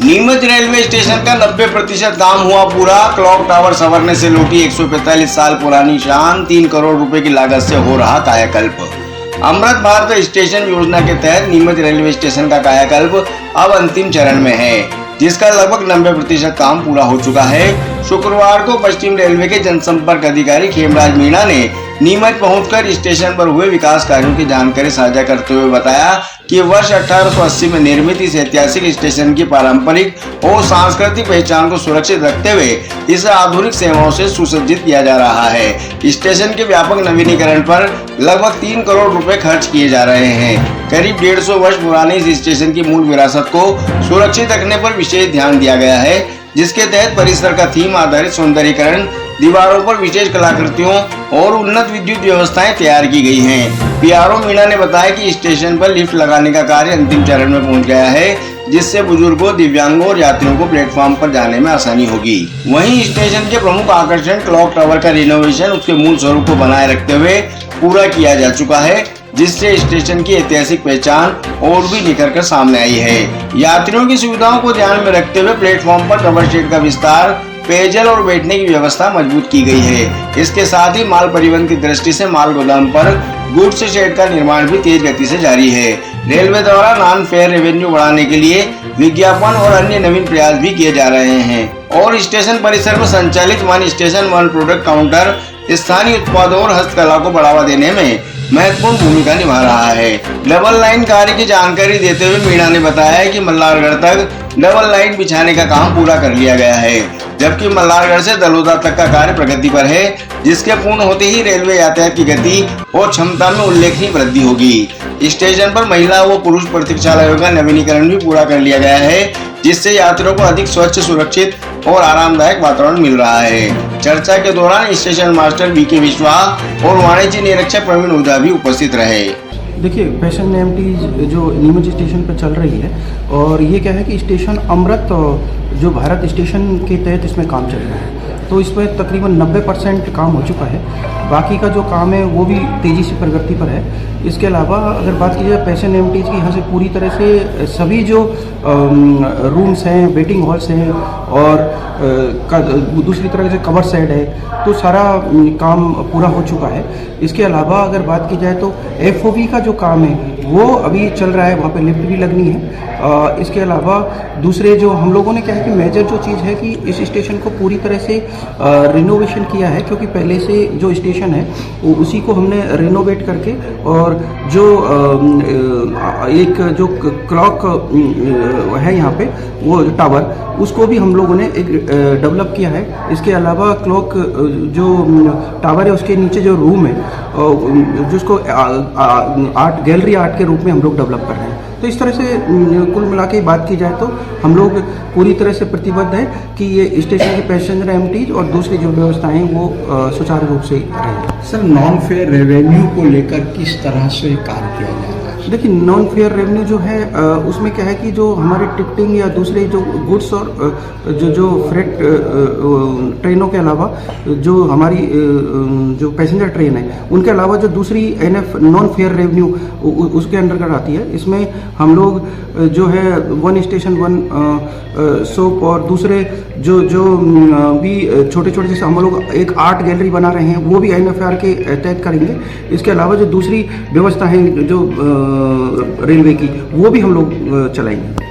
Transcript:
Neemuch railway station का 90% काम हुआ पूरा। क्लॉक टावर संवरने से लौटी 145 साल पुरानी शान। 3 करोड़ रुपए की लागत से हो रहा कायाकल्प। अमृत भारत स्टेशन योजना के तहत नीमच रेलवे स्टेशन का कायाकल्प अब अंतिम चरण में है, जिसका लगभग 90% काम पूरा हो चुका है। शुक्रवार को पश्चिम रेलवे के जनसंपर्क अधिकारी खेमराज मीणा ने नीमच पहुंचकर स्टेशन पर हुए विकास कार्यों की जानकारी साझा करते हुए बताया कि वर्ष 1880 में निर्मित इस ऐतिहासिक स्टेशन की पारंपरिक और सांस्कृतिक पहचान को सुरक्षित रखते हुए इसे आधुनिक सेवाओं से सुसज्जित किया जा रहा है। स्टेशन के व्यापक नवीनीकरण पर लगभग 3 करोड़ रुपए खर्च किए जा रहे हैं। करीब 150 वर्ष पुराने इस स्टेशन की मूल विरासत को सुरक्षित रखने पर विशेष ध्यान दिया गया है, जिसके तहत परिसर का थीम आधारित सौंदर्यीकरण, दीवारों पर विशेष कलाकृतियों और उन्नत विद्युत व्यवस्थाएं तैयार की गई हैं। पीआरओ मीणा ने बताया कि स्टेशन पर लिफ्ट लगाने का कार्य अंतिम चरण में पहुंच गया है, जिससे बुजुर्गों, दिव्यांगों और यात्रियों को प्लेटफॉर्म पर जाने में आसानी होगी। वहीं स्टेशन के प्रमुख आकर्षण क्लॉक टावर का रिनोवेशन उसके मूल स्वरूप को बनाए रखते हुए पूरा किया जा चुका है, जिससे स्टेशन की ऐतिहासिक पहचान और भी निखर कर सामने आई है। यात्रियों की सुविधाओं को ध्यान में रखते हुए प्लेटफॉर्म पर डबल शेड का विस्तार, पेयजल और बैठने की व्यवस्था मजबूत की गई है। इसके साथ ही माल परिवहन की दृष्टि से माल गोदाम पर गुड्स शेड का निर्माण भी तेज गति से जारी है। रेलवे द्वारा नॉन फेयर रेवेन्यू बढ़ाने के लिए विज्ञापन और अन्य नवीन प्रयास भी किए जा रहे हैं और स्टेशन परिसर में संचालित one station one product counter स्थानीय उत्पादों और हस्तकला को बढ़ावा देने में महत्वपूर्ण भूमिका निभा रहा है। डबल लाइन कार्य की जानकारी देते हुए मीणा ने बताया कि मल्हारगढ़ तक डबल लाइन बिछाने का काम पूरा कर लिया गया है, जबकि मल्हारगढ़ से दलोदा तक का कार्य प्रगति पर है, जिसके पूर्ण होते ही रेलवे यातायात की गति और क्षमता में उल्लेखनीय वृद्धि होगी। स्टेशन पर महिला व पुरुष प्रतीक्षालयों का नवीनीकरण भी पूरा कर लिया गया है, जिससे यात्रियों को अधिक स्वच्छ, सुरक्षित और आरामदायक वातावरण मिल रहा है। चर्चा के दौरान स्टेशन मास्टर बीके विश्वास और वाणिज्य निरीक्षक प्रवीण ओझा भी उपस्थित रहे। देखिए, फैशन एमटी जो नीमच स्टेशन पर चल रही है, और ये क्या है कि स्टेशन अमृत जो भारत स्टेशन के तहत इसमें काम चल रहा है, तो इसमें तकरीबन 90% काम हो चुका है। बाकी का जो काम है वो भी तेज़ी से प्रगति पर है। इसके अलावा अगर बात की जाए पैसेंजर एमटीज की, यहाँ से पूरी तरह से सभी जो रूम्स हैं, वेटिंग हॉल्स हैं और दूसरी तरह से कवर साइड है, तो सारा काम पूरा हो चुका है। इसके अलावा अगर बात की जाए तो एफओबी का जो काम है वो अभी चल रहा है, वहाँ पे लिफ्ट भी लगनी है। इसके अलावा दूसरे जो हम लोगों ने क्या है कि मेजर जो चीज़ है कि इस स्टेशन को पूरी तरह से रिनोवेशन किया है, क्योंकि पहले से जो स्टेशन है उसी को हमने रिनोवेट करके, और जो एक जो क्लॉक है यहाँ पे वो टावर, उसको भी हम लोगों ने एक डेवलप किया है। इसके अलावा क्लॉक जो टावर है उसके नीचे जो रूम है जिसको आर्ट गैलरी आर्ट के रूप में हम लोग डेवलप कर रहे हैं। तो इस तरह से कुल मिला के बात की जाए तो हम लोग पूरी तरह से प्रतिबद्ध है कि ये स्टेशन के पैसेंजर एमटीज और दूसरी जो व्यवस्थाएं हैं वो सुचारू रूप से रहें। सर, नॉन फेयर रेवेन्यू को लेकर किस तरह से कार्य किया जा रहा है? देखिए, नॉन फेयर रेवेन्यू जो है उसमें क्या है कि जो हमारे टिकटिंग या दूसरे जो गुड्स और जो फ्रेट ट्रेनों के अलावा जो हमारी जो पैसेंजर ट्रेन है, उनके अलावा जो दूसरी एनएफ नॉन फेयर रेवेन्यू उसके अंतर्गत आती है। इसमें हम लोग जो है वन स्टेशन वन सोप और दूसरे जो भी छोटे छोटे जैसे हम लोग एक आर्ट गैलरी बना रहे हैं, वो भी एनएफआर के तहत करेंगे। इसके अलावा जो दूसरी व्यवस्था है जो रेलवे की, वो भी हम लोग चलाएंगे।